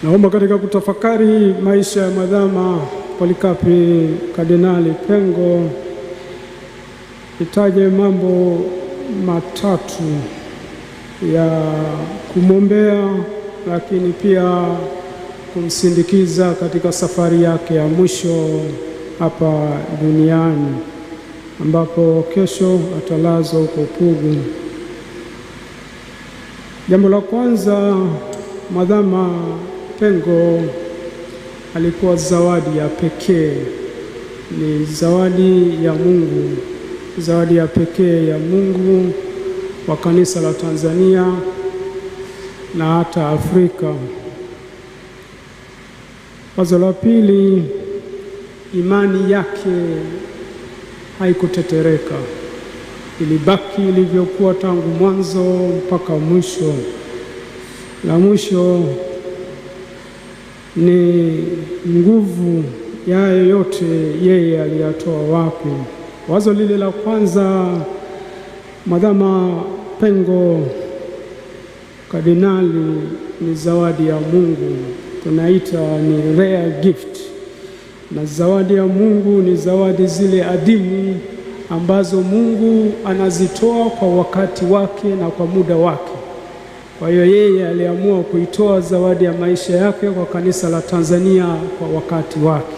Naomba katika kutafakari maisha ya Mwadhama Polikapi Kardinali Pengo nitaje mambo matatu ya kumwombea, lakini pia kumsindikiza katika safari yake ya mwisho hapa duniani, ambapo kesho atalazwa huko Pugu. Jambo la kwanza, Mwadhama Pengo alikuwa zawadi ya pekee, ni zawadi ya Mungu, zawadi ya pekee ya Mungu kwa kanisa la Tanzania na hata Afrika. Wazo la pili, imani yake haikutetereka, ilibaki ilivyokuwa tangu mwanzo mpaka mwisho. La mwisho ni nguvu ya yote yeye aliyatoa wapi. Wazo lile la kwanza, Mwadhama Pengo Kardinali ni zawadi ya Mungu, tunaita ni rare gift. Na zawadi ya Mungu ni zawadi zile adimu ambazo Mungu anazitoa kwa wakati wake na kwa muda wake. Kwa hiyo yeye aliamua kuitoa zawadi ya maisha yake kwa kanisa la Tanzania kwa wakati wake.